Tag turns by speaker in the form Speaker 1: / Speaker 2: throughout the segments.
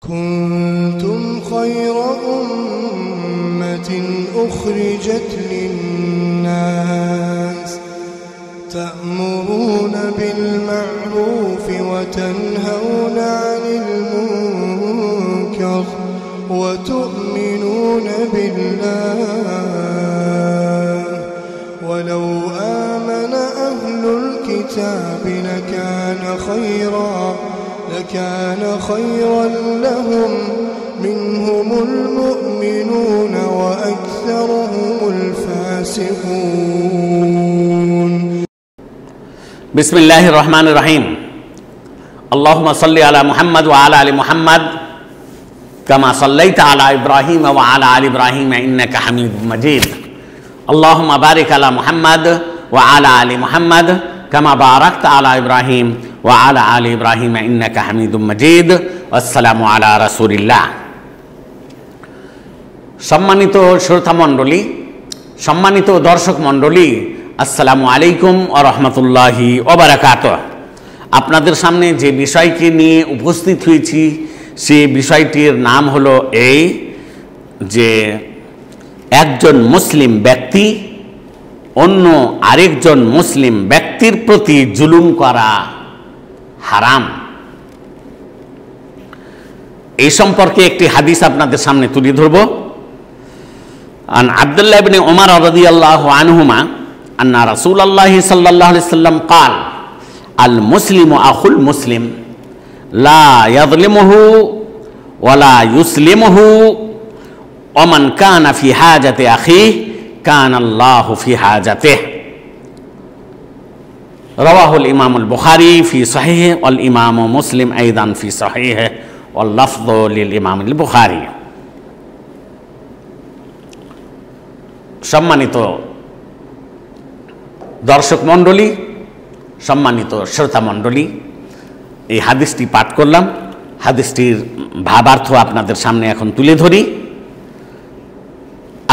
Speaker 1: كنتم خير أمة أخرجت للناس تأمرون بالمعروف وتنهون عن المنكر وتؤمنون بالله ولو آمن أهل الكتاب لكان خيرا لهم منهم المؤمنون وأكثرهم الفاسقون.
Speaker 2: بسم الله الرحمن الرحيم. اللهم صل على محمد وعلى آل محمد كما صليت على إبراهيم وعلى آل إبراهيم إنك حميد مجيد. اللهم بارك على محمد وعلى آل محمد كما باركت على إبراهيم وعلى آل إبراهيم إنك حميد مجيد. والسلام على رسول الله. সম্মানিত শ্রোতা মণ্ডলী, সম্মানিত দর্শক মণ্ডলী, আসসালামু আলাইকুম ওয়া রাহমাতুল্লাহি ওয়া বারাকাতুহু। আপনাদের সামনে যে বিষয়কে নিয়ে উপস্থিত হয়েছি সে বিষয়টির নাম হলো এই যে একজন মুসলিম ব্যক্তি অন্য আরেকজন মুসলিম ব্যক্তির প্রতি জুলুম করা হারাম। এই সম্পর্কে একটি হাদিস আপনাদের সামনে তুলে ধরব। আন আব্দুল্লাহ ইবনে উমর রাদিয়াল্লাহু আনহুমা আন্না রাসূলুল্লাহি সাল্লাল্লাহু আলাইহি সাল্লাম قال المسلم اخو المسلم لا يظلمه ولا يسلمه ومن كان في حاجة اخيه كان الله في حاجته. رواه الامام البخاري في صحيحه والامام مسلم ايضا في صحيحه واللفظ للامام البخاري. সম্মানিত দর্শক মণ্ডলী, সম্মানিত শ্রোতা মণ্ডলী, এই হাদিসটি পাঠ করলাম। হাদিসটির ভাবার্থ আপনাদের সামনে এখন তুলে ধরি।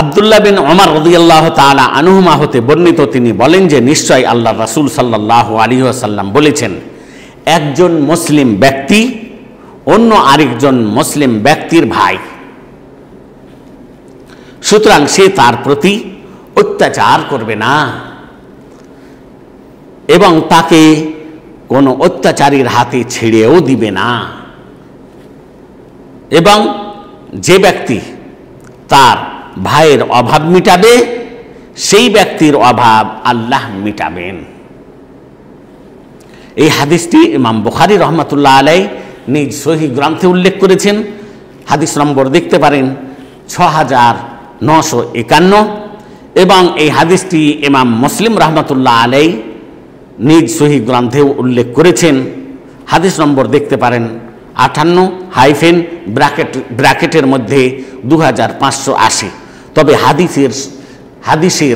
Speaker 2: আব্দুল্লাহ বিন ওমর রাদিয়াল্লাহু তাআলা আনহুমা হতে বর্ণিত, তিনি বলেন যে নিশ্চয় আল্লাহর রাসূল সাল্লাল্লাহু আলাইহি ওয়াসাল্লাম বলেছেন, একজন মুসলিম ব্যক্তি অন্য আরেকজন মুসলিম ব্যক্তির ভাই, সুতরাং সে তার প্রতি অত্যাচার করবে না এবং তাকে কোনো অত্যাচারীর হাতে ছেড়েও দিবে না, এবং যে ব্যক্তি তার ভাইয়ের অভাব মিটাবে সেই ব্যক্তির অভাব আল্লাহ মিটাবেন। এই হাদিসটি ইমাম বুখারী রহমাতুল্লাহ আলাইহি নিজ সহিহ গ্রন্থে উল্লেখ করেছেন। হাদিস নম্বর দেখতে পারেন 6951, এবং এই হাদিসটি ইমাম মুসলিম রহমাতুল্লাহ আলাইহি নিজ সহিহ গ্রন্থেও উল্লেখ করেছেন। হাদিস নম্বর দেখতে পারেন 58-ব্র্যাকেটের মধ্যে 2580। তবে হাদিসের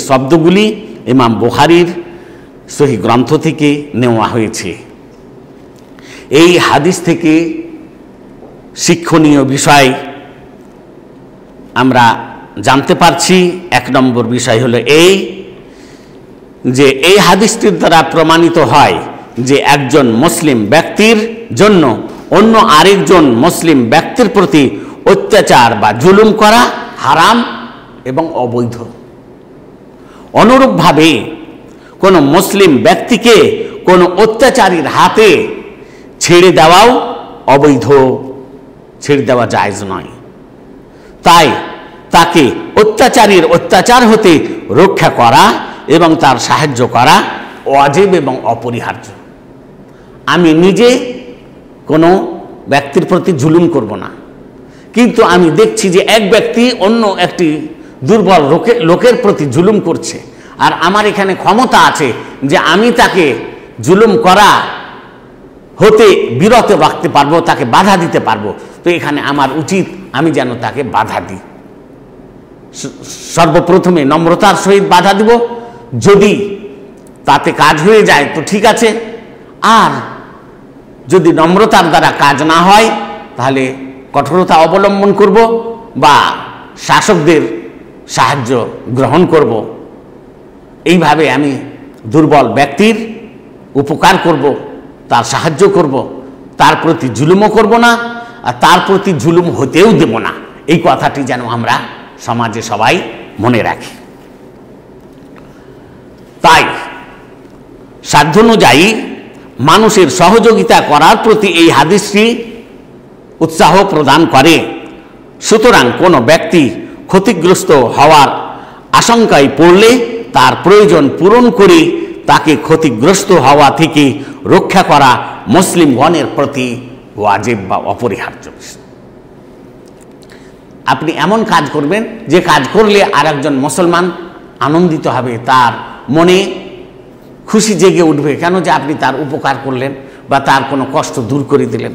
Speaker 2: শব্দগুলি ইমাম বুখারীর সহিহ গ্রন্থ থেকে নেওয়া হয়েছে। এই হাদিস থেকে শিক্ষণীয় বিষয় আমরা জানতে পারছি। এক নম্বর বিষয় হলো এই যে এই হাদিসটির দ্বারা প্রমাণিত হয় যে একজন মুসলিম ব্যক্তির জন্য অন্য আরেকজন মুসলিম ব্যক্তির প্রতি অত্যাচার বা জুলুম করা হারাম এবং অবৈধ। অনুরূপভাবে কোনো মুসলিম ব্যক্তিকে কোনো অত্যাচারীর হাতে ছেড়ে দেওয়াও অবৈধ, ছেড়ে দেওয়া জায়েজ নয়। তাই তাকে অত্যাচারীর অত্যাচার হতে রক্ষা করা এবং তার সাহায্য করা ওয়াজিব এবং অপরিহার্য। আমি নিজে কোনো ব্যক্তির প্রতি জুলুম করব না, কিন্তু আমি দেখছি যে এক ব্যক্তি অন্য একটি দুর্বল লোকের প্রতি জুলুম করছে, আর আমার এখানে ক্ষমতা আছে যে আমি তাকে জুলুম করা হতে বিরত রাখতে পারবো, তাকে বাধা দিতে পারবো। তো এখানে আমার উচিত আমি যেন তাকে বাধা দিই। সর্বপ্রথমে নম্রতার সহিত বাধা দিব, যদি তাতে কাজ হয়ে যায় তো ঠিক আছে, আর যদি নম্রতার দ্বারা কাজ না হয় তাহলে কঠোরতা অবলম্বন করব বা শাসকদের সাহায্য গ্রহণ করব। এইভাবে আমি দুর্বল ব্যক্তির উপকার করব, তার সাহায্য করব, তার প্রতি জুলুমও করব না, আর তার প্রতি জুলুম হতেও দেব না। এই কথাটি যেন আমরা সমাজে সবাই মনে রাখি। তাই সাধ্যানুযায়ী মানুষের সহযোগিতা করার প্রতি এই হাদিসটি উৎসাহ প্রদান করে। সুতরাং কোনো ব্যক্তি ক্ষতিগ্রস্ত হওয়ার আশঙ্কায় পড়লে তার প্রয়োজন পূরণ করে তাকে ক্ষতিগ্রস্ত হওয়া থেকে রক্ষা করা মুসলিমগণের প্রতি ওয়াজিব বা অপরিহার্য। আপনি এমন কাজ করবেন যে কাজ করলে আর একজন মুসলমান আনন্দিত হবে, তার মনে খুশি জেগে উঠবে, কেন যে আপনি তার উপকার করলেন বা তার কোনো কষ্ট দূর করে দিলেন।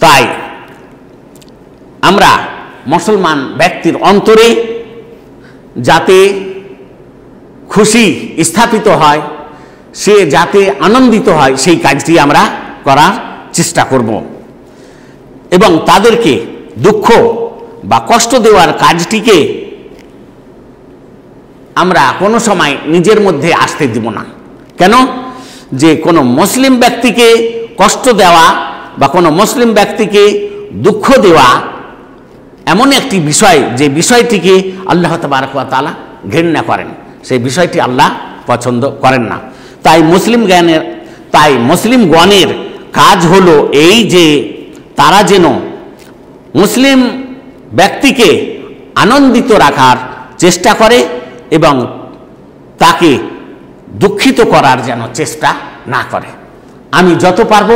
Speaker 2: তাই আমরা মুসলমান ব্যক্তির অন্তরে যাতে খুশি স্থাপিত হয়, সে যাতে আনন্দিত হয়, সেই কাজটি আমরা করার চেষ্টা করব এবং তাদেরকে দুঃখ বা কষ্ট দেওয়ার কাজটিকে আমরা কোনো সময় নিজের মধ্যে আসতে দিব না। কেন যে কোনো মুসলিম ব্যক্তিকে কষ্ট দেওয়া বা কোনো মুসলিম ব্যক্তিকে দুঃখ দেওয়া এমন একটি বিষয় যে বিষয়টিকে আল্লাহ তাবারক ওয়া তাআলা ঘৃণা করেন, সেই বিষয়টি আল্লাহ পছন্দ করেন না। তাই মুসলিমগণের কাজ হলো এই যে তারা যেন মুসলিম ব্যক্তিকে আনন্দিত রাখার চেষ্টা করে এবং তাকে দুঃখিত করার যেন চেষ্টা না করে। আমি যত পারবো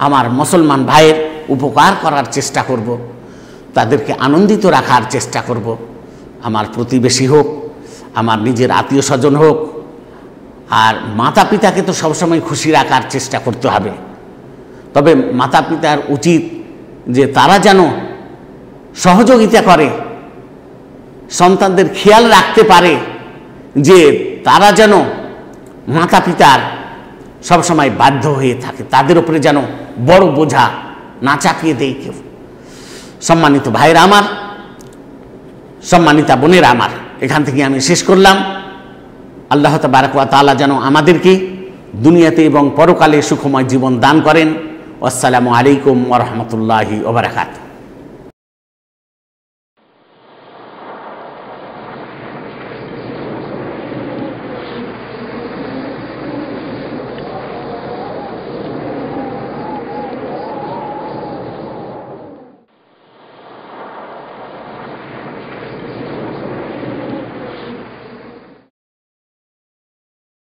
Speaker 2: আমার মুসলমান ভাইয়ের উপকার করার চেষ্টা করব, তাদেরকে আনন্দিত রাখার চেষ্টা করব। আমার প্রতিবেশী হোক, আমার নিজের আত্মীয় স্বজন হোক, আর মাতা পিতাকে তো সবসময় খুশি রাখার চেষ্টা করতে হবে। তবে মাতা পিতার উচিত যে তারা যেন সহযোগিতা করে, সন্তানদের খেয়াল রাখতে পারে যে তারা যেন মাতা পিতার সবসময় বাধ্য হয়ে থাকে, তাদের উপরে যেন বড় বোঝা না চাপিয়ে দেয় কেউ। সম্মানিত ভাইরা আমার, সম্মানিতা বোনেরা আমার, এখান থেকে আমি শেষ করলাম। আল্লাহ তাবারক ওয়া তাআলা যেন আমাদেরকে দুনিয়াতে এবং পরকালে সুখময় জীবন দান করেন। আসসালামু আলাইকুম ওয়া রাহমাতুল্লাহি ওয়া বারাকাতুহু।